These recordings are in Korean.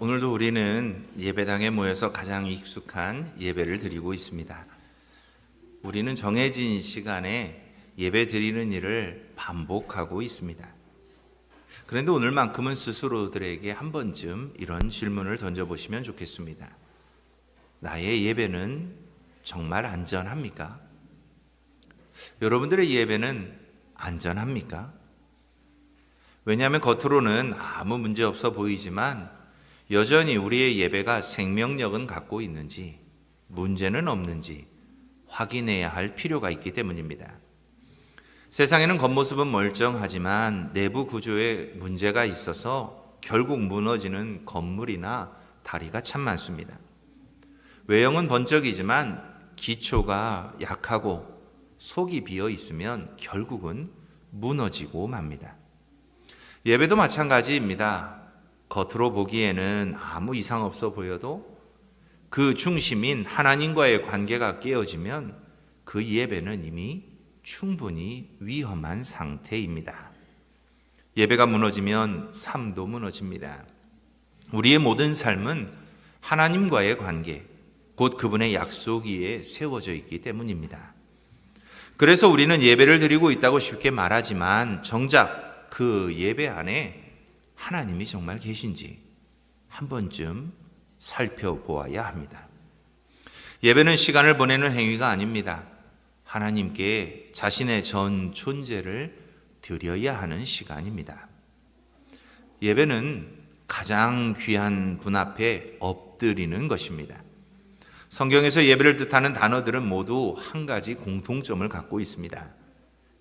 오늘도 우리는 예배당에 모여서 가장 익숙한 예배를 드리고 있습니다. 우리는 정해진 시간에 예배 드리는 일을 반복하고 있습니다. 그런데 오늘만큼은 스스로들에게 한 번쯤 이런 질문을 던져보시면 좋겠습니다. 나의 예배는 정말 안전합니까? 여러분들의 예배는 안전합니까? 왜냐하면 겉으로는 아무 문제 없어 보이지만 여전히 우리의 예배가 생명력은 갖고 있는지, 문제는 없는지 확인해야 할 필요가 있기 때문입니다. 세상에는 겉모습은 멀쩡하지만 내부 구조에 문제가 있어서 결국 무너지는 건물이나 다리가 참 많습니다. 외형은 번쩍이지만 기초가 약하고 속이 비어 있으면 결국은 무너지고 맙니다. 예배도 마찬가지입니다. 겉으로 보기에는 아무 이상 없어 보여도 그 중심인 하나님과의 관계가 깨어지면 그 예배는 이미 충분히 위험한 상태입니다. 예배가 무너지면 삶도 무너집니다. 우리의 모든 삶은 하나님과의 관계, 곧 그분의 약속 위에 세워져 있기 때문입니다. 그래서 우리는 예배를 드리고 있다고 쉽게 말하지만 정작 그 예배 안에 하나님이 정말 계신지 한 번쯤 살펴보아야 합니다. 예배는 시간을 보내는 행위가 아닙니다. 하나님께 자신의 전 존재를 드려야 하는 시간입니다. 예배는 가장 귀한 분 앞에 엎드리는 것입니다. 성경에서 예배를 뜻하는 단어들은 모두 한 가지 공통점을 갖고 있습니다.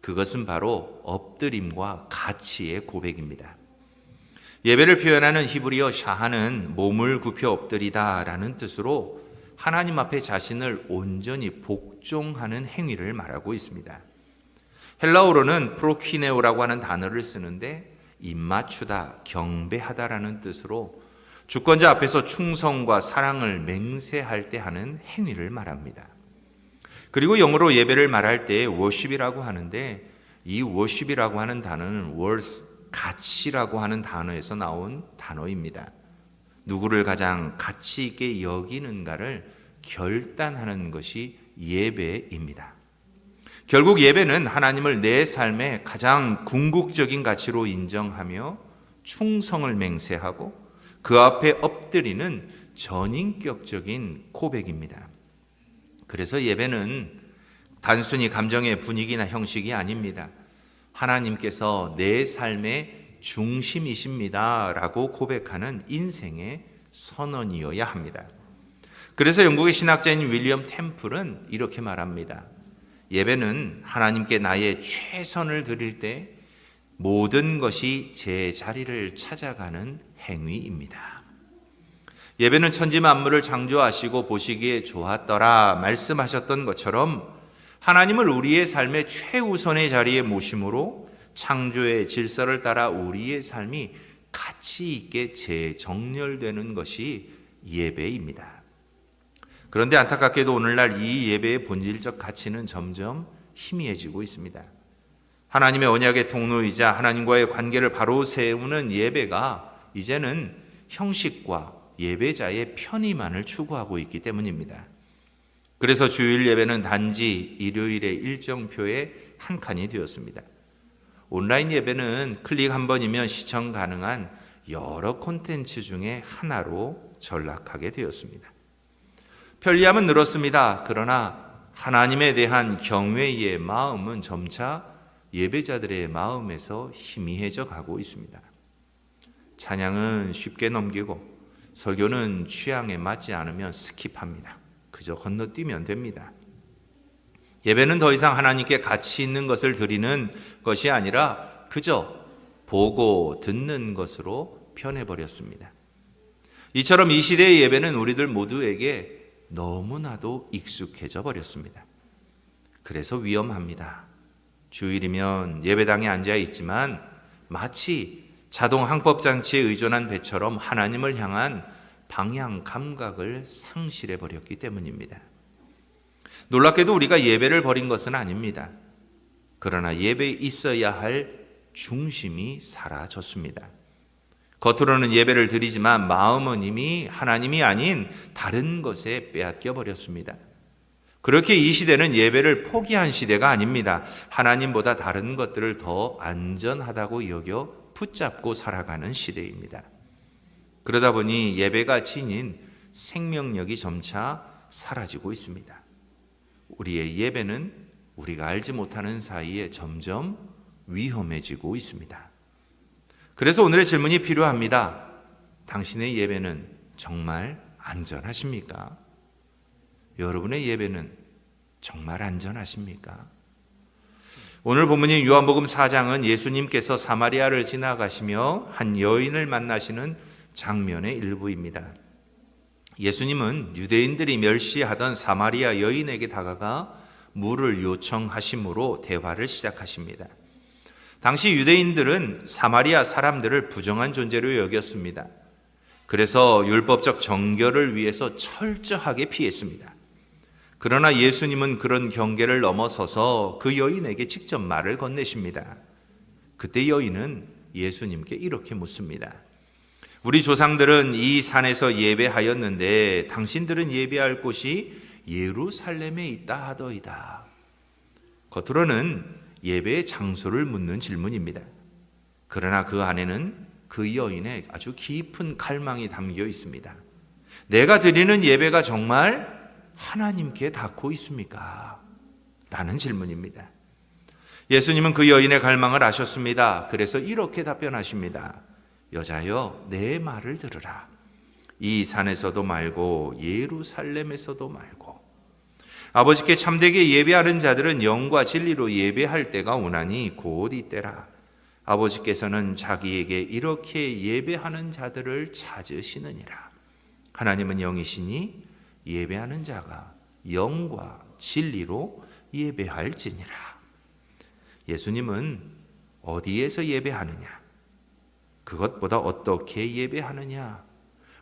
그것은 바로 엎드림과 가치의 고백입니다. 예배를 표현하는 히브리어 샤하는 몸을 굽혀 엎드리다라는 뜻으로 하나님 앞에 자신을 온전히 복종하는 행위를 말하고 있습니다. 헬라어로는 프로퀴네오라고 하는 단어를 쓰는데 입맞추다, 경배하다라는 뜻으로 주권자 앞에서 충성과 사랑을 맹세할 때 하는 행위를 말합니다. 그리고 영어로 예배를 말할 때 worship이라고 하는데 이 worship이라고 하는 단어는 worth, 가치라고 하는 단어에서 나온 단어입니다. 누구를 가장 가치 있게 여기는가를 결단하는 것이 예배입니다. 결국 예배는 하나님을 내 삶의 가장 궁극적인 가치로 인정하며 충성을 맹세하고 그 앞에 엎드리는 전인격적인 고백입니다. 그래서 예배는 단순히 감정의 분위기나 형식이 아닙니다. 하나님께서 내 삶의 중심이십니다 라고 고백하는 인생의 선언이어야 합니다. 그래서 영국의 신학자인 윌리엄 템플은 이렇게 말합니다. 예배는 하나님께 나의 최선을 드릴 때 모든 것이 제 자리를 찾아가는 행위입니다. 예배는 천지 만물을 창조하시고 보시기에 좋았더라 말씀하셨던 것처럼 하나님을 우리의 삶의 최우선의 자리에 모심으로 창조의 질서를 따라 우리의 삶이 가치 있게 재정렬되는 것이 예배입니다. 그런데 안타깝게도 오늘날 이 예배의 본질적 가치는 점점 희미해지고 있습니다. 하나님의 언약의 통로이자 하나님과의 관계를 바로 세우는 예배가 이제는 형식과 예배자의 편의만을 추구하고 있기 때문입니다. 그래서 주일 예배는 단지 일요일의 일정표의 한 칸이 되었습니다. 온라인 예배는 클릭 한 번이면 시청 가능한 여러 콘텐츠 중에 하나로 전락하게 되었습니다. 편리함은 늘었습니다. 그러나 하나님에 대한 경외의 마음은 점차 예배자들의 마음에서 희미해져 가고 있습니다. 찬양은 쉽게 넘기고 설교는 취향에 맞지 않으면 스킵합니다. 그저 건너뛰면 됩니다. 예배는 더 이상 하나님께 가치 있는 것을 드리는 것이 아니라 그저 보고 듣는 것으로 변해버렸습니다. 이처럼 이 시대의 예배는 우리들 모두에게 너무나도 익숙해져 버렸습니다. 그래서 위험합니다. 주일이면 예배당에 앉아 있지만 마치 자동 항법장치에 의존한 배처럼 하나님을 향한 방향 감각을 상실해 버렸기 때문입니다. 놀랍게도 우리가 예배를 버린 것은 아닙니다. 그러나 예배에 있어야 할 중심이 사라졌습니다. 겉으로는 예배를 드리지만 마음은 이미 하나님이 아닌 다른 것에 빼앗겨 버렸습니다. 그렇게 이 시대는 예배를 포기한 시대가 아닙니다. 하나님보다 다른 것들을 더 안전하다고 여겨 붙잡고 살아가는 시대입니다. 그러다 보니 예배가 지닌 생명력이 점차 사라지고 있습니다. 우리의 예배는 우리가 알지 못하는 사이에 점점 위험해지고 있습니다. 그래서 오늘의 질문이 필요합니다. 당신의 예배는 정말 안전하십니까? 여러분의 예배는 정말 안전하십니까? 오늘 본문인 요한복음 4장은 예수님께서 사마리아를 지나가시며 한 여인을 만나시는 장면의 일부입니다. 예수님은 유대인들이 멸시하던 사마리아 여인에게 다가가 물을 요청하심으로 대화를 시작하십니다. 당시 유대인들은 사마리아 사람들을 부정한 존재로 여겼습니다. 그래서 율법적 정결을 위해서 철저하게 피했습니다. 그러나 예수님은 그런 경계를 넘어서서 그 여인에게 직접 말을 건네십니다. 그때 여인은 예수님께 이렇게 묻습니다. 우리 조상들은 이 산에서 예배하였는데 당신들은 예배할 곳이 예루살렘에 있다 하더이다. 겉으로는 예배의 장소를 묻는 질문입니다. 그러나 그 안에는 그 여인의 아주 깊은 갈망이 담겨 있습니다. 내가 드리는 예배가 정말 하나님께 닿고 있습니까? 라는 질문입니다. 예수님은 그 여인의 갈망을 아셨습니다. 그래서 이렇게 답변하십니다. 여자여, 내 말을 들으라. 이 산에서도 말고 예루살렘에서도 말고 아버지께 참되게 예배하는 자들은 영과 진리로 예배할 때가 오나니 곧 이때라. 아버지께서는 자기에게 이렇게 예배하는 자들을 찾으시느니라. 하나님은 영이시니 예배하는 자가 영과 진리로 예배할지니라. 예수님은 어디에서 예배하느냐, 그것보다 어떻게 예배하느냐,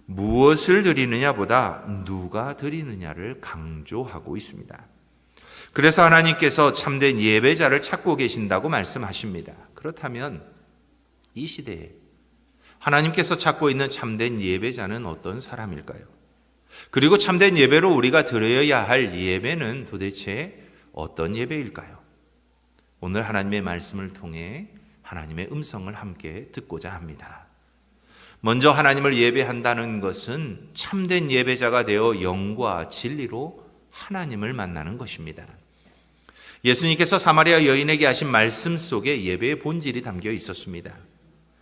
무엇을 드리느냐보다 누가 드리느냐를 강조하고 있습니다. 그래서 하나님께서 참된 예배자를 찾고 계신다고 말씀하십니다. 그렇다면 이 시대에 하나님께서 찾고 있는 참된 예배자는 어떤 사람일까요? 그리고 참된 예배로 우리가 드려야 할 예배는 도대체 어떤 예배일까요? 오늘 하나님의 말씀을 통해 하나님의 음성을 함께 듣고자 합니다. 먼저 하나님을 예배한다는 것은 참된 예배자가 되어 영과 진리로 하나님을 만나는 것입니다. 예수님께서 사마리아 여인에게 하신 말씀 속에 예배의 본질이 담겨 있었습니다.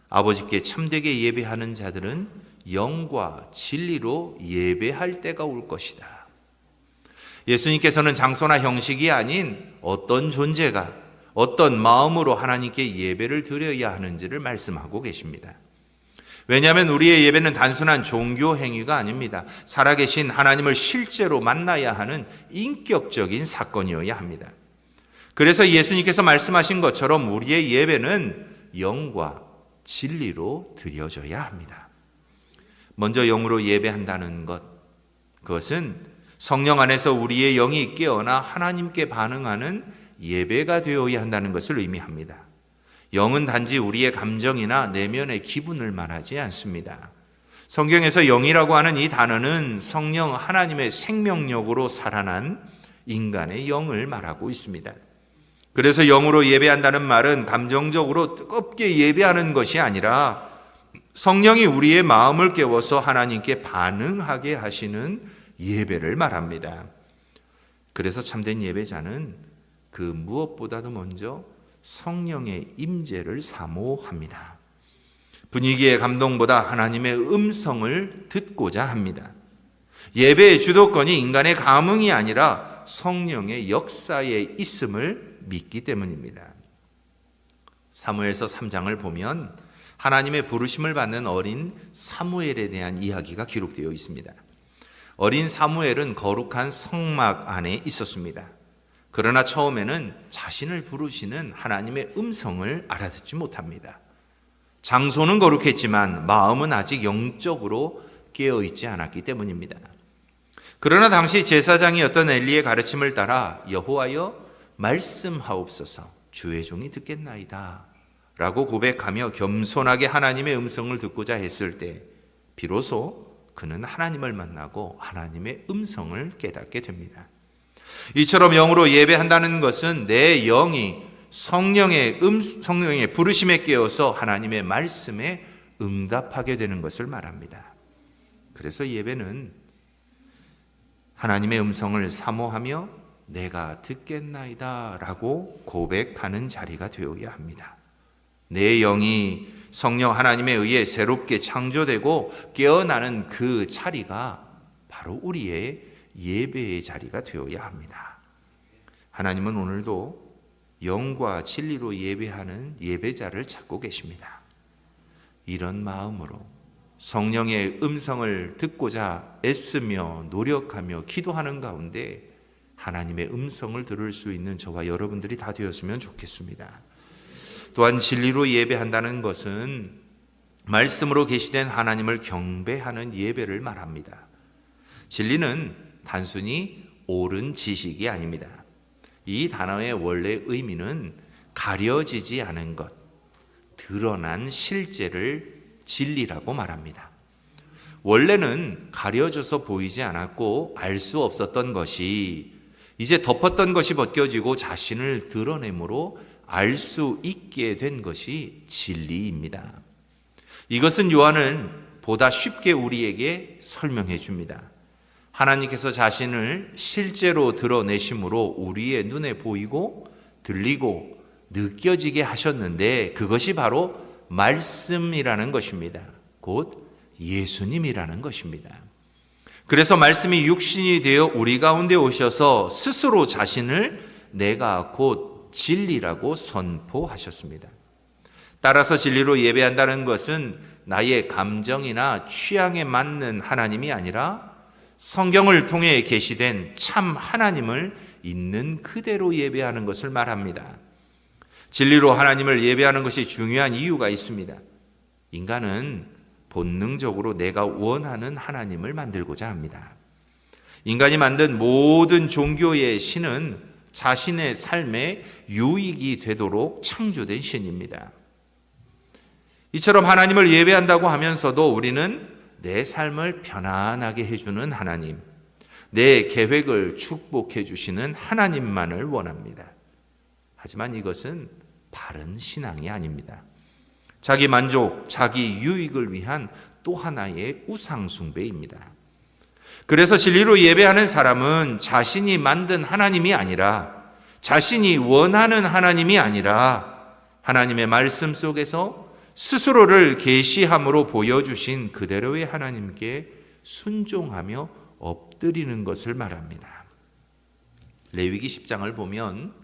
아버지께 참되게 예배하는 자들은 영과 진리로 예배할 때가 올 것이다. 예수님께서는 장소나 형식이 아닌 어떤 존재가 어떤 마음으로 하나님께 예배를 드려야 하는지를 말씀하고 계십니다. 왜냐하면 우리의 예배는 단순한 종교 행위가 아닙니다. 살아계신 하나님을 실제로 만나야 하는 인격적인 사건이어야 합니다. 그래서 예수님께서 말씀하신 것처럼 우리의 예배는 영과 진리로 드려져야 합니다. 먼저 영으로 예배한다는 것, 그것은 성령 안에서 우리의 영이 깨어나 하나님께 반응하는 예배가 되어야 한다는 것을 의미합니다. 영은 단지 우리의 감정이나 내면의 기분을 말하지 않습니다. 성경에서 영이라고 하는 이 단어는 성령 하나님의 생명력으로 살아난 인간의 영을 말하고 있습니다. 그래서 영으로 예배한다는 말은 감정적으로 뜨겁게 예배하는 것이 아니라 성령이 우리의 마음을 깨워서 하나님께 반응하게 하시는 예배를 말합니다. 그래서 참된 예배자는 그 무엇보다도 먼저 성령의 임재를 사모합니다. 분위기의 감동보다 하나님의 음성을 듣고자 합니다. 예배의 주도권이 인간의 감흥이 아니라 성령의 역사에 있음을 믿기 때문입니다. 사무엘서 3장을 보면 하나님의 부르심을 받는 어린 사무엘에 대한 이야기가 기록되어 있습니다. 어린 사무엘은 거룩한 성막 안에 있었습니다. 그러나 처음에는 자신을 부르시는 하나님의 음성을 알아듣지 못합니다. 장소는 거룩했지만 마음은 아직 영적으로 깨어있지 않았기 때문입니다. 그러나 당시 제사장이었던 엘리의 가르침을 따라 여호와여 말씀하옵소서, 주의 종이 듣겠나이다 라고 고백하며 겸손하게 하나님의 음성을 듣고자 했을 때 비로소 그는 하나님을 만나고 하나님의 음성을 깨닫게 됩니다. 이처럼 영으로 예배한다는 것은 내 영이 성령의 부르심에 깨어서 하나님의 말씀에 응답하게 되는 것을 말합니다. 그래서 예배는 하나님의 음성을 사모하며 내가 듣겠나이다 라고 고백하는 자리가 되어야 합니다. 내 영이 성령 하나님에 의해 새롭게 창조되고 깨어나는 그 자리가 바로 우리의 예배의 자리가 되어야 합니다. 하나님은 오늘도 영과 진리로 예배하는 예배자를 찾고 계십니다. 이런 마음으로 성령의 음성을 듣고자 애쓰며 노력하며 기도하는 가운데 하나님의 음성을 들을 수 있는 저와 여러분들이 다 되었으면 좋겠습니다. 또한 진리로 예배한다는 것은 말씀으로 계시된 하나님을 경배하는 예배를 말합니다. 진리는 단순히 옳은 지식이 아닙니다. 이 단어의 원래 의미는 가려지지 않은 것, 드러난 실제를 진리라고 말합니다. 원래는 가려져서 보이지 않았고 알 수 없었던 것이 이제 덮었던 것이 벗겨지고 자신을 드러내므로 알 수 있게 된 것이 진리입니다. 이것은 요한은 보다 쉽게 우리에게 설명해 줍니다. 하나님께서 자신을 실제로 드러내심으로 우리의 눈에 보이고 들리고 느껴지게 하셨는데 그것이 바로 말씀이라는 것입니다. 곧 예수님이라는 것입니다. 그래서 말씀이 육신이 되어 우리 가운데 오셔서 스스로 자신을 내가 곧 진리라고 선포하셨습니다. 따라서 진리로 예배한다는 것은 나의 감정이나 취향에 맞는 하나님이 아니라 성경을 통해 계시된 참 하나님을 있는 그대로 예배하는 것을 말합니다. 진리로 하나님을 예배하는 것이 중요한 이유가 있습니다. 인간은 본능적으로 내가 원하는 하나님을 만들고자 합니다. 인간이 만든 모든 종교의 신은 자신의 삶에 유익이 되도록 창조된 신입니다. 이처럼 하나님을 예배한다고 하면서도 우리는 내 삶을 편안하게 해주는 하나님, 내 계획을 축복해 주시는 하나님만을 원합니다. 하지만 이것은 바른 신앙이 아닙니다. 자기 만족, 자기 유익을 위한 또 하나의 우상 숭배입니다. 그래서 진리로 예배하는 사람은 자신이 만든 하나님이 아니라 자신이 원하는 하나님이 아니라 하나님의 말씀 속에서 스스로를 계시함으로 보여주신 그대로의 하나님께 순종하며 엎드리는 것을 말합니다. 레위기 10장을 보면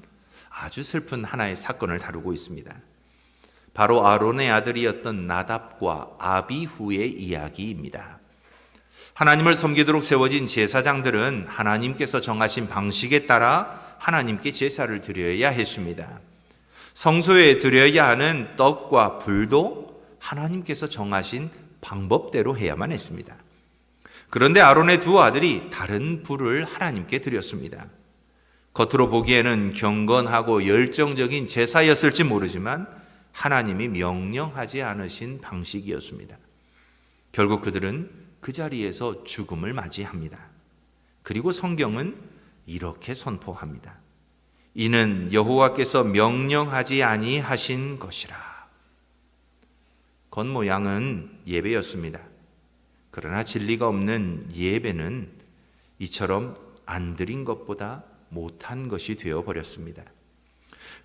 아주 슬픈 하나의 사건을 다루고 있습니다. 바로 아론의 아들이었던 나답과 아비후의 이야기입니다. 하나님을 섬기도록 세워진 제사장들은 하나님께서 정하신 방식에 따라 하나님께 제사를 드려야 했습니다. 성소에 드려야 하는 떡과 불도 하나님께서 정하신 방법대로 해야만 했습니다. 그런데 아론의 두 아들이 다른 불을 하나님께 드렸습니다. 겉으로 보기에는 경건하고 열정적인 제사였을지 모르지만 하나님이 명령하지 않으신 방식이었습니다. 결국 그들은 그 자리에서 죽음을 맞이합니다. 그리고 성경은 이렇게 선포합니다. 이는 여호와께서 명령하지 아니하신 것이라. 겉모양은 예배였습니다. 그러나 진리가 없는 예배는 이처럼 안 드린 것보다 못한 것이 되어버렸습니다.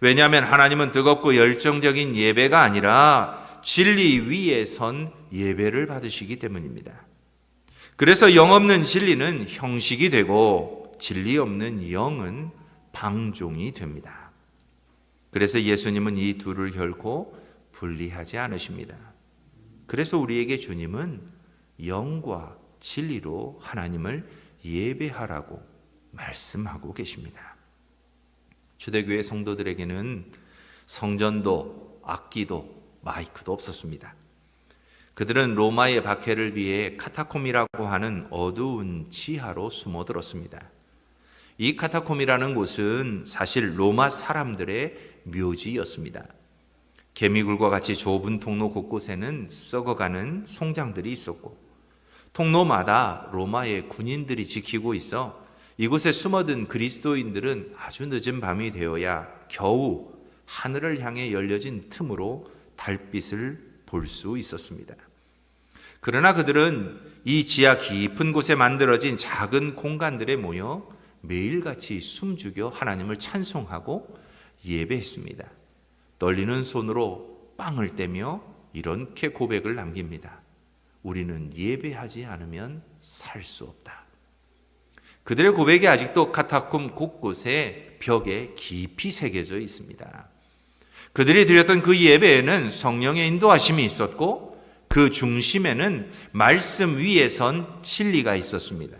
왜냐하면 하나님은 뜨겁고 열정적인 예배가 아니라 진리 위에 선 예배를 받으시기 때문입니다. 그래서 영 없는 진리는 형식이 되고 진리 없는 영은 방종이 됩니다. 그래서 예수님은 이 둘을 결코 분리하지 않으십니다. 그래서 우리에게 주님은 영과 진리로 하나님을 예배하라고 말씀하고 계십니다. 초대교회 성도들에게는 성전도 악기도 마이크도 없었습니다. 그들은 로마의 박해를 위해 카타콤이라고 하는 어두운 지하로 숨어들었습니다. 이 카타콤이라는 곳은 사실 로마 사람들의 묘지였습니다. 개미굴과 같이 좁은 통로 곳곳에는 썩어가는 송장들이 있었고, 통로마다 로마의 군인들이 지키고 있어 이곳에 숨어든 그리스도인들은 아주 늦은 밤이 되어야 겨우 하늘을 향해 열려진 틈으로 달빛을 볼 수 있었습니다. 그러나 그들은 이 지하 깊은 곳에 만들어진 작은 공간들에 모여 매일같이 숨죽여 하나님을 찬송하고 예배했습니다. 떨리는 손으로 빵을 떼며 이렇게 고백을 남깁니다. 우리는 예배하지 않으면 살 수 없다. 그들의 고백이 아직도 카타콤 곳곳에 벽에 깊이 새겨져 있습니다. 그들이 드렸던 그 예배에는 성령의 인도하심이 있었고 그 중심에는 말씀 위에 선 진리가 있었습니다.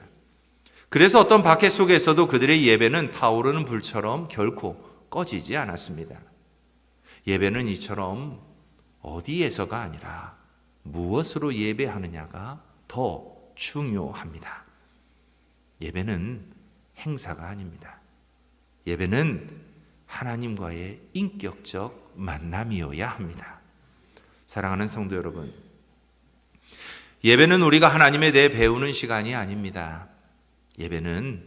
그래서 어떤 박해 속에서도 그들의 예배는 타오르는 불처럼 결코 꺼지지 않았습니다. 예배는 이처럼 어디에서가 아니라 무엇으로 예배하느냐가 더 중요합니다. 예배는 행사가 아닙니다. 예배는 하나님과의 인격적 만남이어야 합니다. 사랑하는 성도 여러분, 예배는 우리가 하나님에 대해 배우는 시간이 아닙니다. 예배는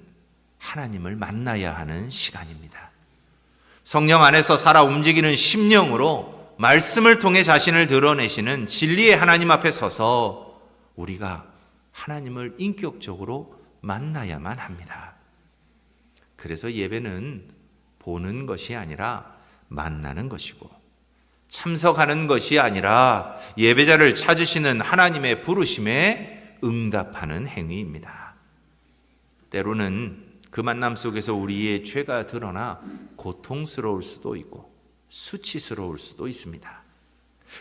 하나님을 만나야 하는 시간입니다. 성령 안에서 살아 움직이는 심령으로 말씀을 통해 자신을 드러내시는 진리의 하나님 앞에 서서 우리가 하나님을 인격적으로 만나야만 합니다. 그래서 예배는 보는 것이 아니라 만나는 것이고, 참석하는 것이 아니라 예배자를 찾으시는 하나님의 부르심에 응답하는 행위입니다. 때로는 그 만남 속에서 우리의 죄가 드러나 고통스러울 수도 있고 수치스러울 수도 있습니다.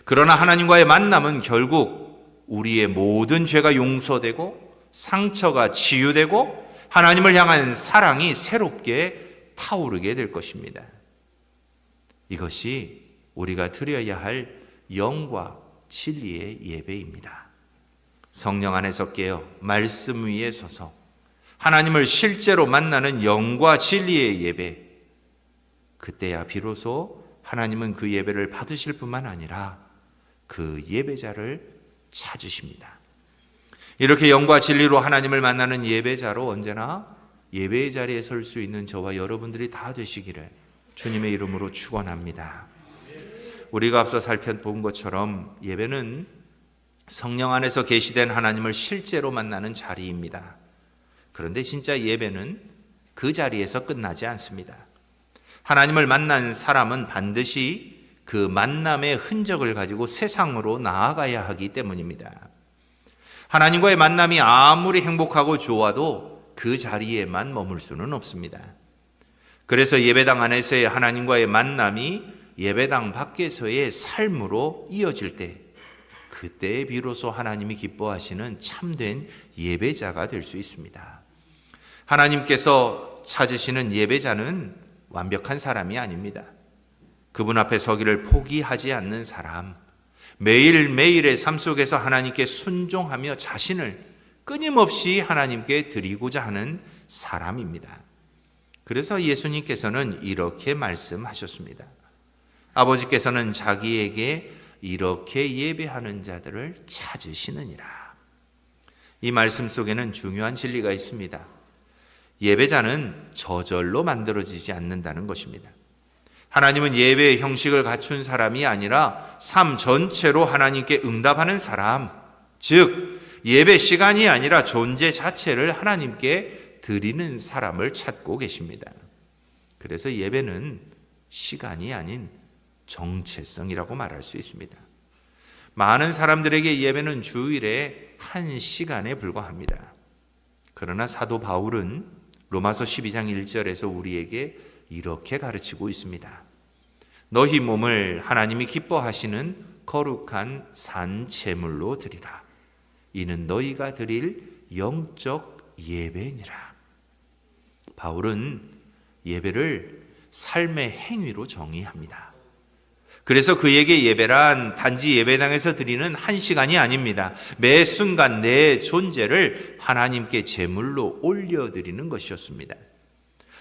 그러나 하나님과의 만남은 결국 우리의 모든 죄가 용서되고 상처가 치유되고 하나님을 향한 사랑이 새롭게 타오르게 될 것입니다. 이것이 우리가 드려야 할 영과 진리의 예배입니다. 성령 안에서 깨어 말씀 위에 서서 하나님을 실제로 만나는 영과 진리의 예배, 그때야 비로소 하나님은 그 예배를 받으실 뿐만 아니라 그 예배자를 찾으십니다. 이렇게 영과 진리로 하나님을 만나는 예배자로 언제나 예배의 자리에 설 수 있는 저와 여러분들이 다 되시기를 주님의 이름으로 축원합니다. 우리가 앞서 살펴본 것처럼 예배는 성령 안에서 계시된 하나님을 실제로 만나는 자리입니다. 그런데 진짜 예배는 그 자리에서 끝나지 않습니다. 하나님을 만난 사람은 반드시 그 만남의 흔적을 가지고 세상으로 나아가야 하기 때문입니다. 하나님과의 만남이 아무리 행복하고 좋아도 그 자리에만 머물 수는 없습니다. 그래서 예배당 안에서의 하나님과의 만남이 예배당 밖에서의 삶으로 이어질 때, 그때 비로소 하나님이 기뻐하시는 참된 예배자가 될 수 있습니다. 하나님께서 찾으시는 예배자는 완벽한 사람이 아닙니다. 그분 앞에 서기를 포기하지 않는 사람, 매일매일의 삶 속에서 하나님께 순종하며 자신을 끊임없이 하나님께 드리고자 하는 사람입니다. 그래서 예수님께서는 이렇게 말씀하셨습니다. 아버지께서는 자기에게 이렇게 예배하는 자들을 찾으시느니라. 이 말씀 속에는 중요한 진리가 있습니다. 예배자는 저절로 만들어지지 않는다는 것입니다. 하나님은 예배의 형식을 갖춘 사람이 아니라 삶 전체로 하나님께 응답하는 사람, 즉 예배 시간이 아니라 존재 자체를 하나님께 드리는 사람을 찾고 계십니다. 그래서 예배는 시간이 아닌 정체성이라고 말할 수 있습니다. 많은 사람들에게 예배는 주일에 1시간에 불과합니다. 그러나 사도 바울은 로마서 12장 1절에서 우리에게 이렇게 가르치고 있습니다. 너희 몸을 하나님이 기뻐하시는 거룩한 산 제물로 드리라. 이는 너희가 드릴 영적 예배니라. 바울은 예배를 삶의 행위로 정의합니다. 그래서 그에게 예배란 단지 예배당에서 드리는 1시간이 아닙니다. 매 순간 내 존재를 하나님께 제물로 올려드리는 것이었습니다.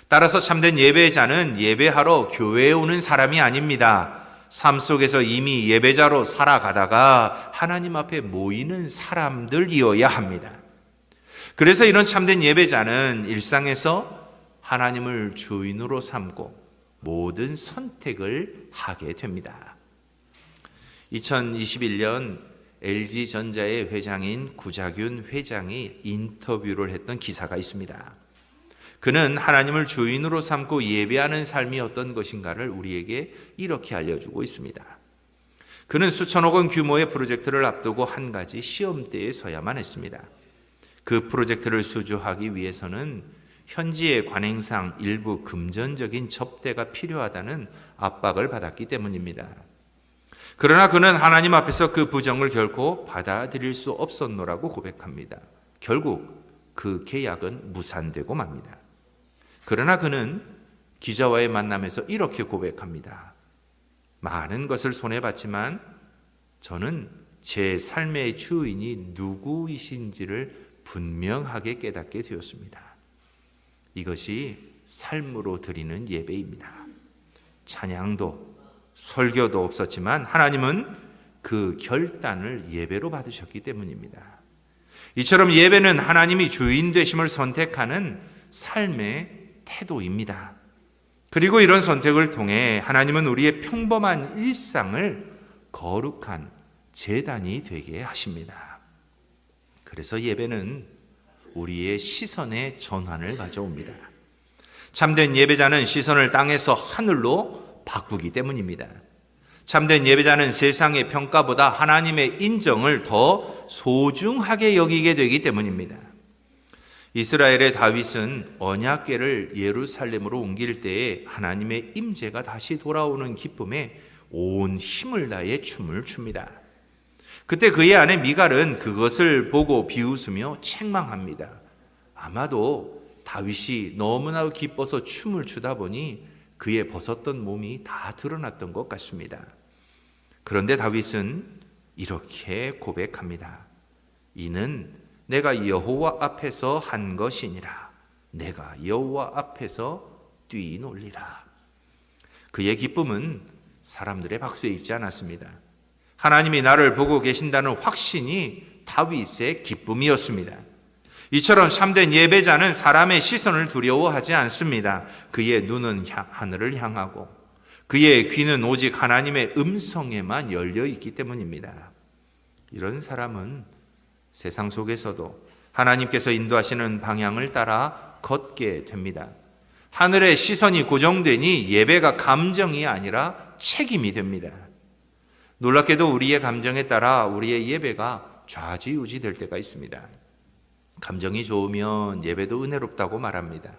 따라서 참된 예배자는 예배하러 교회에 오는 사람이 아닙니다. 삶 속에서 이미 예배자로 살아가다가 하나님 앞에 모이는 사람들이어야 합니다. 그래서 이런 참된 예배자는 일상에서 하나님을 주인으로 삼고 모든 선택을 하게 됩니다. 2021년 LG전자의 회장인 구자균 회장이 인터뷰를 했던 기사가 있습니다. 그는 하나님을 주인으로 삼고 예배하는 삶이 어떤 것인가를 우리에게 이렇게 알려주고 있습니다. 그는 수천억 원 규모의 프로젝트를 앞두고 한 가지 시험대에 서야만 했습니다. 그 프로젝트를 수주하기 위해서는 현지의 관행상 일부 금전적인 접대가 필요하다는 압박을 받았기 때문입니다. 그러나 그는 하나님 앞에서 그 부정을 결코 받아들일 수 없었노라고 고백합니다. 결국 그 계약은 무산되고 맙니다. 그러나 그는 기자와의 만남에서 이렇게 고백합니다. 많은 것을 손해봤지만 저는 제 삶의 주인이 누구이신지를 분명하게 깨닫게 되었습니다. 이것이 삶으로 드리는 예배입니다. 찬양도 설교도 없었지만 하나님은 그 결단을 예배로 받으셨기 때문입니다. 이처럼 예배는 하나님이 주인 되심을 선택하는 삶의 태도입니다. 그리고 이런 선택을 통해 하나님은 우리의 평범한 일상을 거룩한 제단이 되게 하십니다. 그래서 예배는 우리의 시선의 전환을 가져옵니다. 참된 예배자는 시선을 땅에서 하늘로 바꾸기 때문입니다. 참된 예배자는 세상의 평가보다 하나님의 인정을 더 소중하게 여기게 되기 때문입니다. 이스라엘의 다윗은 언약궤를 예루살렘으로 옮길 때에 하나님의 임재가 다시 돌아오는 기쁨에 온 힘을 다해 춤을 춥니다. 그때 그의 아내 미갈은 그것을 보고 비웃으며 책망합니다. 아마도 다윗이 너무나 기뻐서 춤을 추다 보니 그의 벗었던 몸이 다 드러났던 것 같습니다. 그런데 다윗은 이렇게 고백합니다. 이는 내가 여호와 앞에서 한 것이니라. 내가 여호와 앞에서 뛰놀리라. 그의 기쁨은 사람들의 박수에 있지 않았습니다. 하나님이 나를 보고 계신다는 확신이 다윗의 기쁨이었습니다. 이처럼 참된 예배자는 사람의 시선을 두려워하지 않습니다. 그의 눈은 하늘을 향하고 그의 귀는 오직 하나님의 음성에만 열려 있기 때문입니다. 이런 사람은 세상 속에서도 하나님께서 인도하시는 방향을 따라 걷게 됩니다. 하늘의 시선이 고정되니 예배가 감정이 아니라 책임이 됩니다. 놀랍게도 우리의 감정에 따라 우리의 예배가 좌지우지 될 때가 있습니다. 감정이 좋으면 예배도 은혜롭다고 말합니다.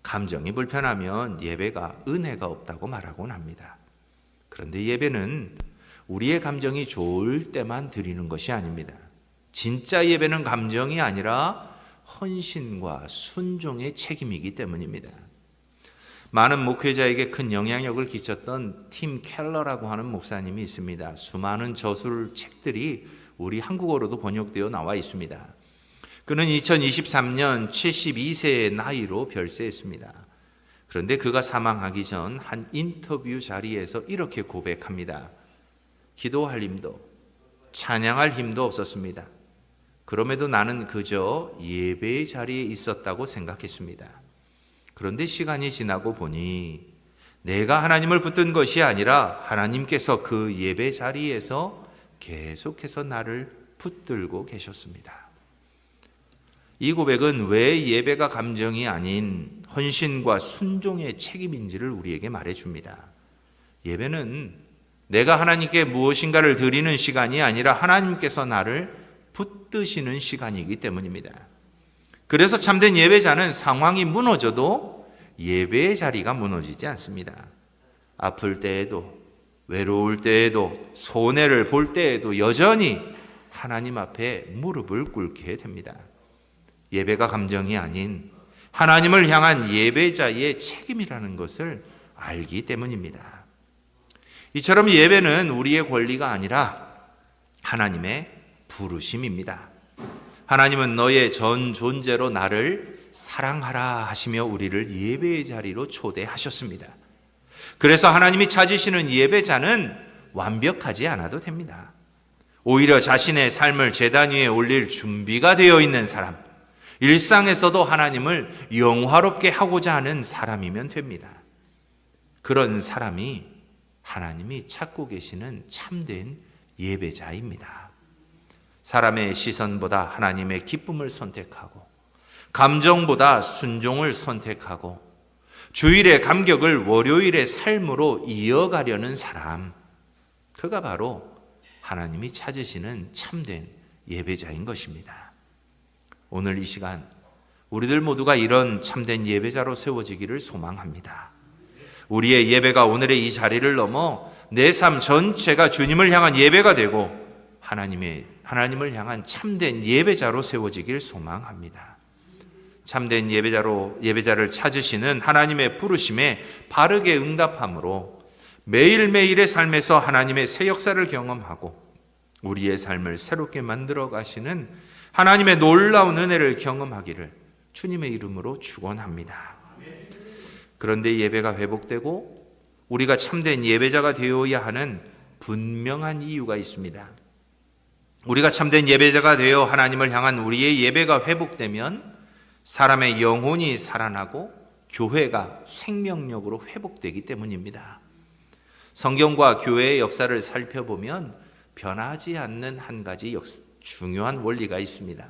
감정이 불편하면 예배가 은혜가 없다고 말하곤 합니다. 그런데 예배는 우리의 감정이 좋을 때만 드리는 것이 아닙니다. 진짜 예배는 감정이 아니라 헌신과 순종의 책임이기 때문입니다. 많은 목회자에게 큰 영향력을 끼쳤던 팀 켈러라고 하는 목사님이 있습니다. 수많은 저술 책들이 우리 한국어로도 번역되어 나와 있습니다. 그는 2023년 72세의 나이로 별세했습니다. 그런데 그가 사망하기 전 한 인터뷰 자리에서 이렇게 고백합니다. 기도할 힘도 찬양할 힘도 없었습니다. 그럼에도 나는 그저 예배의 자리에 있었다고 생각했습니다. 그런데 시간이 지나고 보니 내가 하나님을 붙든 것이 아니라 하나님께서 그 예배 자리에서 계속해서 나를 붙들고 계셨습니다. 이 고백은 왜 예배가 감정이 아닌 헌신과 순종의 책임인지를 우리에게 말해줍니다. 예배는 내가 하나님께 무엇인가를 드리는 시간이 아니라 하나님께서 나를 붙드시는 시간이기 때문입니다. 그래서 참된 예배자는 상황이 무너져도 예배의 자리가 무너지지 않습니다. 아플 때에도 외로울 때에도 손해를 볼 때에도 여전히 하나님 앞에 무릎을 꿇게 됩니다. 예배가 감정이 아닌 하나님을 향한 예배자의 책임이라는 것을 알기 때문입니다. 이처럼 예배는 우리의 권리가 아니라 하나님의 부르심입니다. 하나님은 너의 전 존재로 나를 사랑하라 하시며 우리를 예배의 자리로 초대하셨습니다. 그래서 하나님이 찾으시는 예배자는 완벽하지 않아도 됩니다. 오히려 자신의 삶을 제단 위에 올릴 준비가 되어 있는 사람, 일상에서도 하나님을 영화롭게 하고자 하는 사람이면 됩니다. 그런 사람이 하나님이 찾고 계시는 참된 예배자입니다. 사람의 시선보다 하나님의 기쁨을 선택하고 감정보다 순종을 선택하고 주일의 감격을 월요일의 삶으로 이어가려는 사람, 그가 바로 하나님이 찾으시는 참된 예배자인 것입니다. 오늘 이 시간 우리들 모두가 이런 참된 예배자로 세워지기를 소망합니다. 우리의 예배가 오늘의 이 자리를 넘어 내 삶 전체가 주님을 향한 예배가 되고 하나님을 향한 참된 예배자로 세워지길 소망합니다. 참된 예배자를 찾으시는 하나님의 부르심에 바르게 응답함으로 매일매일의 삶에서 하나님의 새 역사를 경험하고 우리의 삶을 새롭게 만들어 가시는 하나님의 놀라운 은혜를 경험하기를 주님의 이름으로 축원합니다. 그런데 예배가 회복되고 우리가 참된 예배자가 되어야 하는 분명한 이유가 있습니다. 우리가 참된 예배자가 되어 하나님을 향한 우리의 예배가 회복되면 사람의 영혼이 살아나고 교회가 생명력으로 회복되기 때문입니다. 성경과 교회의 역사를 살펴보면 변하지 않는 한 가지 중요한 원리가 있습니다.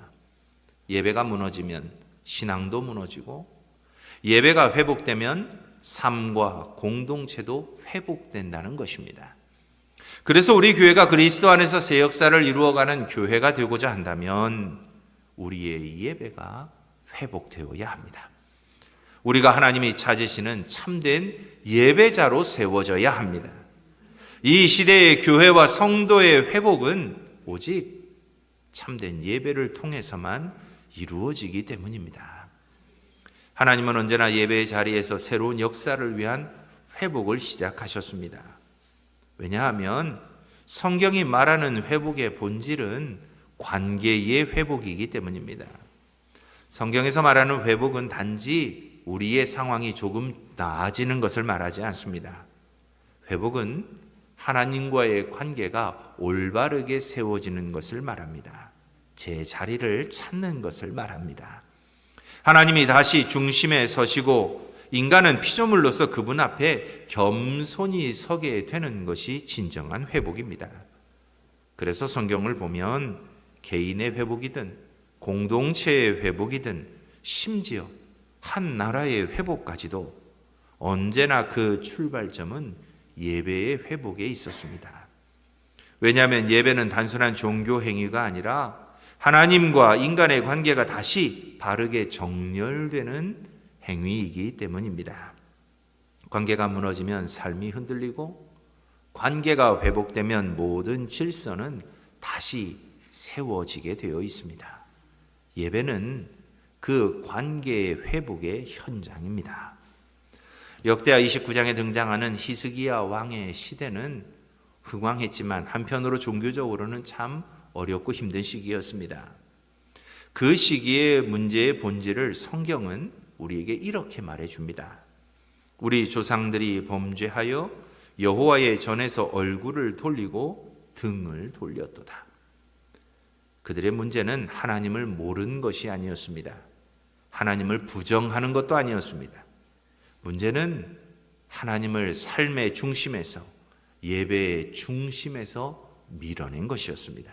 예배가 무너지면 신앙도 무너지고 예배가 회복되면 삶과 공동체도 회복된다는 것입니다. 그래서 우리 교회가 그리스도 안에서 새 역사를 이루어가는 교회가 되고자 한다면 우리의 예배가 회복되어야 합니다. 우리가 하나님이 찾으시는 참된 예배자로 세워져야 합니다. 이 시대의 교회와 성도의 회복은 오직 참된 예배를 통해서만 이루어지기 때문입니다. 하나님은 언제나 예배의 자리에서 새로운 역사를 위한 회복을 시작하셨습니다. 왜냐하면 성경이 말하는 회복의 본질은 관계의 회복이기 때문입니다. 성경에서 말하는 회복은 단지 우리의 상황이 조금 나아지는 것을 말하지 않습니다. 회복은 하나님과의 관계가 올바르게 세워지는 것을 말합니다. 제 자리를 찾는 것을 말합니다. 하나님이 다시 중심에 서시고 인간은 피조물로서 그분 앞에 겸손히 서게 되는 것이 진정한 회복입니다. 그래서 성경을 보면 개인의 회복이든 공동체의 회복이든 심지어 한 나라의 회복까지도 언제나 그 출발점은 예배의 회복에 있었습니다. 왜냐하면 예배는 단순한 종교 행위가 아니라 하나님과 인간의 관계가 다시 바르게 정렬되는 행위이기 때문입니다. 관계가 무너지면 삶이 흔들리고 관계가 회복되면 모든 질서는 다시 세워지게 되어 있습니다. 예배는 그 관계의 회복의 현장입니다. 역대하 29장에 등장하는 히스기야 왕의 시대는 흥왕했지만 한편으로 종교적으로는 참 어렵고 힘든 시기였습니다. 그 시기의 문제의 본질을 성경은 우리에게 이렇게 말해줍니다. 우리 조상들이 범죄하여 여호와의 전에서 얼굴을 돌리고 등을 돌렸도다. 그들의 문제는 하나님을 모르는 것이 아니었습니다. 하나님을 부정하는 것도 아니었습니다. 문제는 하나님을 삶의 중심에서, 예배의 중심에서 밀어낸 것이었습니다.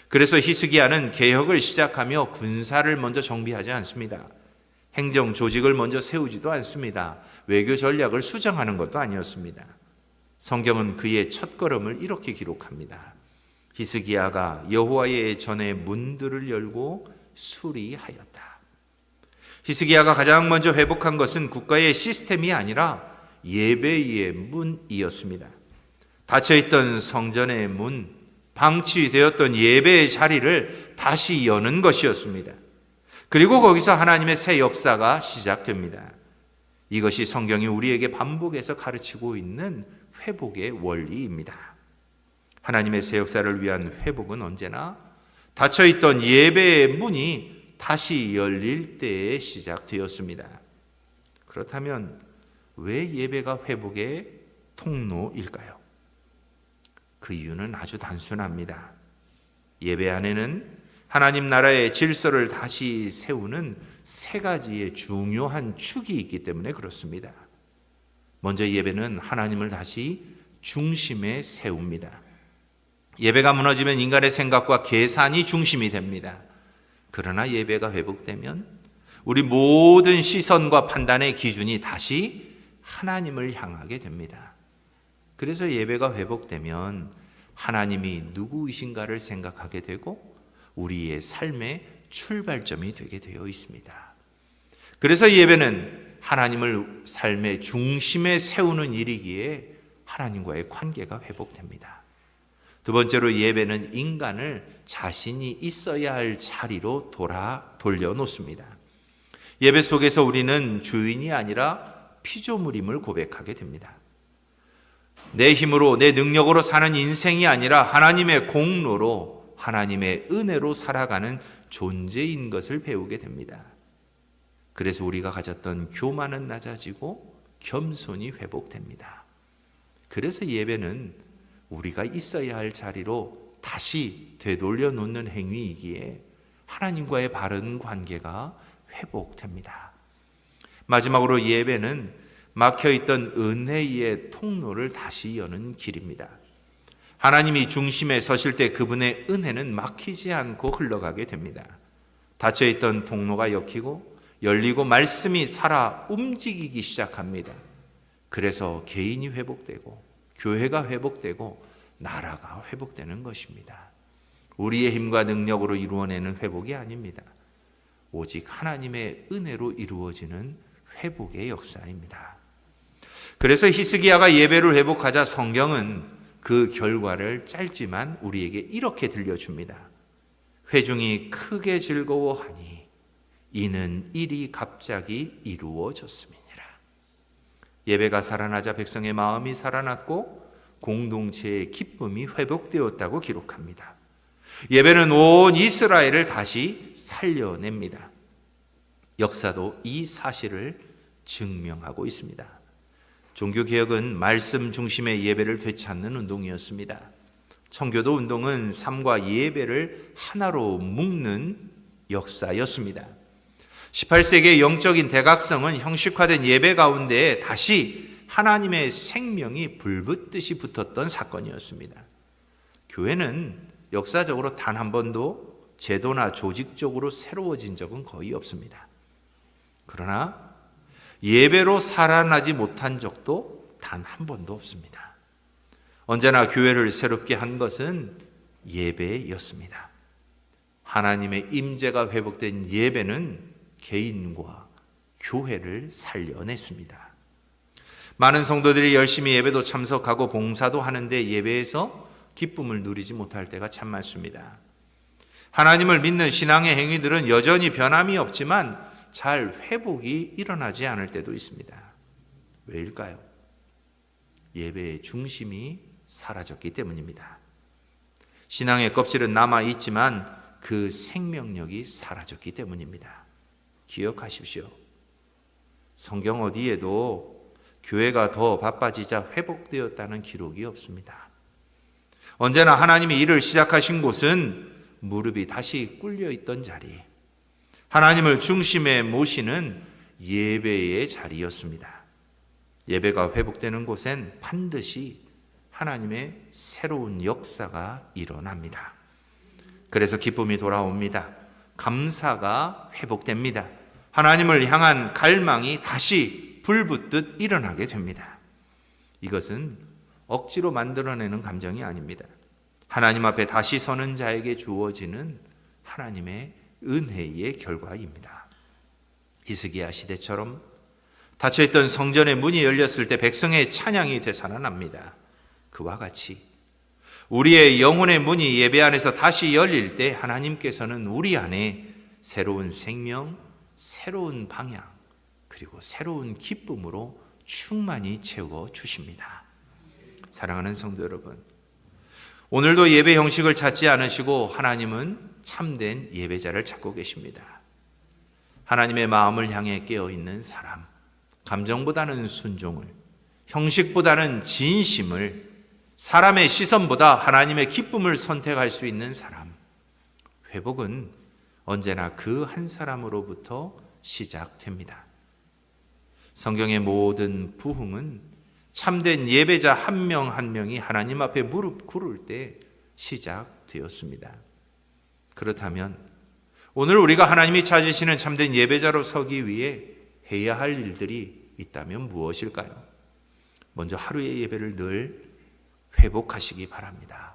그래서 히스기야는 개혁을 시작하며 군사를 먼저 정비하지 않습니다. 행정 조직을 먼저 세우지도 않습니다. 외교 전략을 수정하는 것도 아니었습니다. 성경은 그의 첫걸음을 이렇게 기록합니다. 히스기야가 여호와의 전의 문들을 열고 수리하였다. 히스기야가 가장 먼저 회복한 것은 국가의 시스템이 아니라 예배의 문이었습니다. 닫혀있던 성전의 문, 방치되었던 예배의 자리를 다시 여는 것이었습니다. 그리고 거기서 하나님의 새 역사가 시작됩니다. 이것이 성경이 우리에게 반복해서 가르치고 있는 회복의 원리입니다. 하나님의 새 역사를 위한 회복은 언제나 닫혀있던 예배의 문이 다시 열릴 때에 시작되었습니다. 그렇다면 왜 예배가 회복의 통로일까요? 그 이유는 아주 단순합니다. 예배 안에는 하나님 나라의 질서를 다시 세우는 세 가지의 중요한 축이 있기 때문에 그렇습니다. 먼저 예배는 하나님을 다시 중심에 세웁니다. 예배가 무너지면 인간의 생각과 계산이 중심이 됩니다. 그러나 예배가 회복되면 우리 모든 시선과 판단의 기준이 다시 하나님을 향하게 됩니다. 그래서 예배가 회복되면 하나님이 누구이신가를 생각하게 되고 우리의 삶의 출발점이 되게 되어 있습니다. 그래서 예배는 하나님을 삶의 중심에 세우는 일이기에 하나님과의 관계가 회복됩니다. 두 번째로 예배는 인간을 자신이 있어야 할 자리로 돌려놓습니다. 예배 속에서 우리는 주인이 아니라 피조물임을 고백하게 됩니다. 내 힘으로 내 능력으로 사는 인생이 아니라 하나님의 공로로 하나님의 은혜로 살아가는 존재인 것을 배우게 됩니다. 그래서 우리가 가졌던 교만은 낮아지고 겸손이 회복됩니다. 그래서 예배는 우리가 있어야 할 자리로 다시 되돌려 놓는 행위이기에 하나님과의 바른 관계가 회복됩니다. 마지막으로 예배는 막혀있던 은혜의 통로를 다시 여는 길입니다. 하나님이 중심에 서실 때 그분의 은혜는 막히지 않고 흘러가게 됩니다. 닫혀있던 통로가 엮이고 열리고 말씀이 살아 움직이기 시작합니다. 그래서 개인이 회복되고 교회가 회복되고 나라가 회복되는 것입니다. 우리의 힘과 능력으로 이루어내는 회복이 아닙니다. 오직 하나님의 은혜로 이루어지는 회복의 역사입니다. 그래서 히스기야가 예배를 회복하자 성경은 그 결과를 짧지만 우리에게 이렇게 들려줍니다. 회중이 크게 즐거워하니 이는 일이 갑자기 이루어졌음이니라. 예배가 살아나자 백성의 마음이 살아났고 공동체의 기쁨이 회복되었다고 기록합니다. 예배는 온 이스라엘을 다시 살려냅니다. 역사도 이 사실을 증명하고 있습니다. 종교개혁은 말씀 중심의 예배를 되찾는 운동이었습니다. 청교도 운동은 삶과 예배를 하나로 묶는 역사였습니다. 18세기의 영적인 대각성은 형식화된 예배 가운데 다시 하나님의 생명이 불붙듯이 붙었던 사건이었습니다. 교회는 역사적으로 단 한 번도 제도나 조직적으로 새로워진 적은 거의 없습니다. 그러나 예배로 살아나지 못한 적도 단 한 번도 없습니다. 언제나 교회를 새롭게 한 것은 예배였습니다. 하나님의 임재가 회복된 예배는 개인과 교회를 살려냈습니다. 많은 성도들이 열심히 예배도 참석하고 봉사도 하는데 예배에서 기쁨을 누리지 못할 때가 참 많습니다. 하나님을 믿는 신앙의 행위들은 여전히 변함이 없지만 잘 회복이 일어나지 않을 때도 있습니다. 왜일까요? 예배의 중심이 사라졌기 때문입니다. 신앙의 껍질은 남아있지만 그 생명력이 사라졌기 때문입니다. 기억하십시오. 성경 어디에도 교회가 더 바빠지자 회복되었다는 기록이 없습니다. 언제나 하나님이 일을 시작하신 곳은 무릎이 다시 꿇려 있던 자리, 하나님을 중심에 모시는 예배의 자리였습니다. 예배가 회복되는 곳엔 반드시 하나님의 새로운 역사가 일어납니다. 그래서 기쁨이 돌아옵니다. 감사가 회복됩니다. 하나님을 향한 갈망이 다시 불붙듯 일어나게 됩니다. 이것은 억지로 만들어내는 감정이 아닙니다. 하나님 앞에 다시 서는 자에게 주어지는 하나님의 은혜의 결과입니다. 히스기야 시대처럼 닫혀있던 성전의 문이 열렸을 때 백성의 찬양이 되살아납니다. 그와 같이 우리의 영혼의 문이 예배 안에서 다시 열릴 때 하나님께서는 우리 안에 새로운 생명, 새로운 방향, 그리고 새로운 기쁨으로 충만히 채워 주십니다. 사랑하는 성도 여러분, 오늘도 예배 형식을 찾지 않으시고 하나님은 참된 예배자를 찾고 계십니다. 하나님의 마음을 향해 깨어있는 사람, 감정보다는 순종을, 형식보다는 진심을, 사람의 시선보다 하나님의 기쁨을 선택할 수 있는 사람. 회복은 언제나 그 한 사람으로부터 시작됩니다. 성경의 모든 부흥은 참된 예배자 한 명 한 명이 하나님 앞에 무릎 꿇을 때 시작되었습니다. 그렇다면 오늘 우리가 하나님이 찾으시는 참된 예배자로 서기 위해 해야 할 일들이 있다면 무엇일까요? 먼저 하루의 예배를 늘 회복하시기 바랍니다.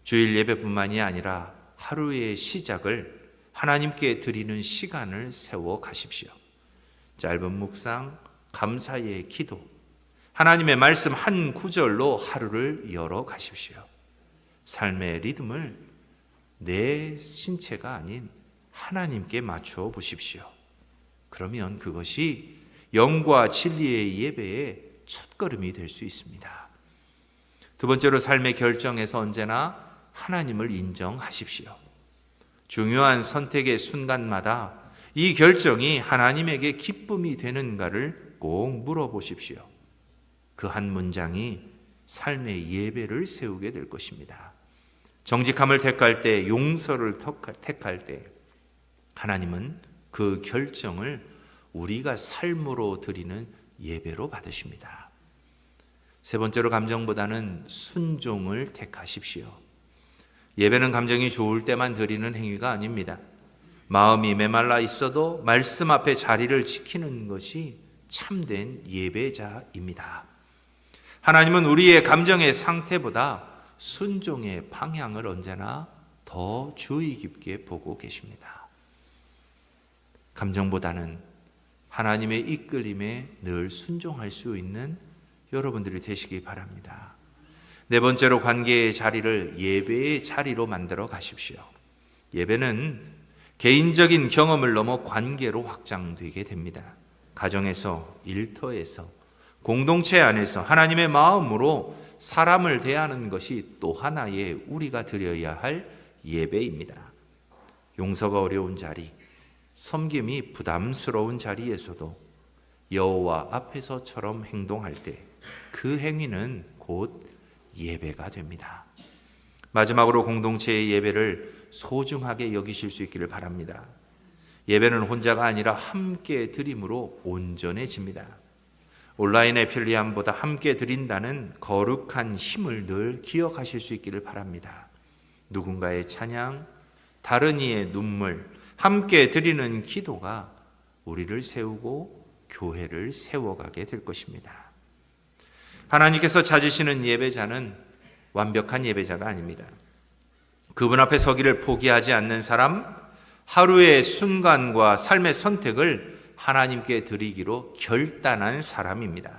주일 예배뿐만이 아니라 하루의 시작을 하나님께 드리는 시간을 세워 가십시오. 짧은 묵상, 감사의 기도, 하나님의 말씀 한 구절로 하루를 열어 가십시오. 삶의 리듬을 내 신체가 아닌 하나님께 맞추어 보십시오. 그러면 그것이 영과 진리의 예배의 첫걸음이 될 수 있습니다. 두 번째로 삶의 결정에서 언제나 하나님을 인정하십시오. 중요한 선택의 순간마다 이 결정이 하나님에게 기쁨이 되는가를 꼭 물어보십시오. 그 한 문장이 삶의 예배를 세우게 될 것입니다. 정직함을 택할 때, 용서를 택할 때 하나님은 그 결정을 우리가 삶으로 드리는 예배로 받으십니다. 세 번째로 감정보다는 순종을 택하십시오. 예배는 감정이 좋을 때만 드리는 행위가 아닙니다. 마음이 메말라 있어도 말씀 앞에 자리를 지키는 것이 참된 예배자입니다. 하나님은 우리의 감정의 상태보다 순종의 방향을 언제나 더 주의 깊게 보고 계십니다. 감정보다는 하나님의 이끌림에 늘 순종할 수 있는 여러분들이 되시기 바랍니다. 네 번째로 관계의 자리를 예배의 자리로 만들어 가십시오. 예배는 개인적인 경험을 넘어 관계로 확장되게 됩니다. 가정에서, 일터에서, 공동체 안에서 하나님의 마음으로 사람을 대하는 것이 또 하나의 우리가 드려야 할 예배입니다. 용서가 어려운 자리, 섬김이 부담스러운 자리에서도 여호와 앞에서처럼 행동할 때 그 행위는 곧 예배가 됩니다. 마지막으로 공동체의 예배를 소중하게 여기실 수 있기를 바랍니다. 예배는 혼자가 아니라 함께 드림으로 온전해집니다. 온라인의 편리함보다 함께 드린다는 거룩한 힘을 늘 기억하실 수 있기를 바랍니다. 누군가의 찬양, 다른 이의 눈물, 함께 드리는 기도가 우리를 세우고 교회를 세워가게 될 것입니다. 하나님께서 찾으시는 예배자는 완벽한 예배자가 아닙니다. 그분 앞에 서기를 포기하지 않는 사람, 하루의 순간과 삶의 선택을 하나님께 드리기로 결단한 사람입니다.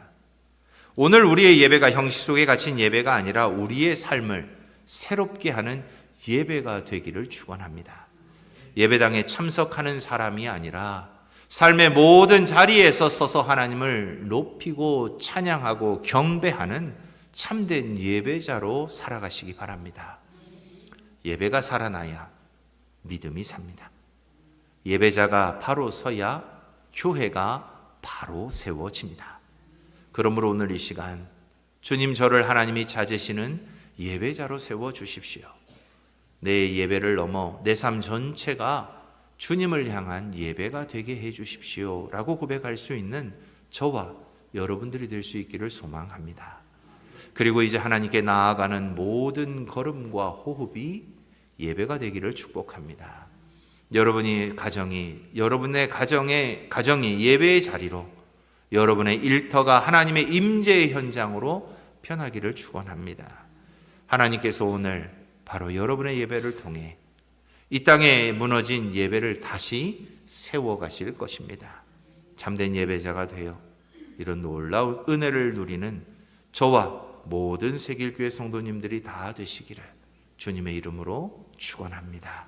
오늘 우리의 예배가 형식 속에 갇힌 예배가 아니라 우리의 삶을 새롭게 하는 예배가 되기를 축원합니다. 예배당에 참석하는 사람이 아니라 삶의 모든 자리에서 서서 하나님을 높이고 찬양하고 경배하는 참된 예배자로 살아가시기 바랍니다. 예배가 살아나야 믿음이 삽니다. 예배자가 바로 서야 교회가 바로 세워집니다. 그러므로 오늘 이 시간 주님, 저를 하나님이 찾으시는 예배자로 세워주십시오. 내 예배를 넘어 내 삶 전체가 주님을 향한 예배가 되게 해주십시오 라고 고백할 수 있는 저와 여러분들이 될 수 있기를 소망합니다. 그리고 이제 하나님께 나아가는 모든 걸음과 호흡이 예배가 되기를 축복합니다. 여러분의 가정이 예배의 자리로, 여러분의 일터가 하나님의 임재의 현장으로 변하기를 축원합니다. 하나님께서 오늘 바로 여러분의 예배를 통해 이 땅에 무너진 예배를 다시 세워가실 것입니다. 참된 예배자가 되어 이런 놀라운 은혜를 누리는 저와 모든 세길교회 성도님들이 다 되시기를 주님의 이름으로 축원합니다.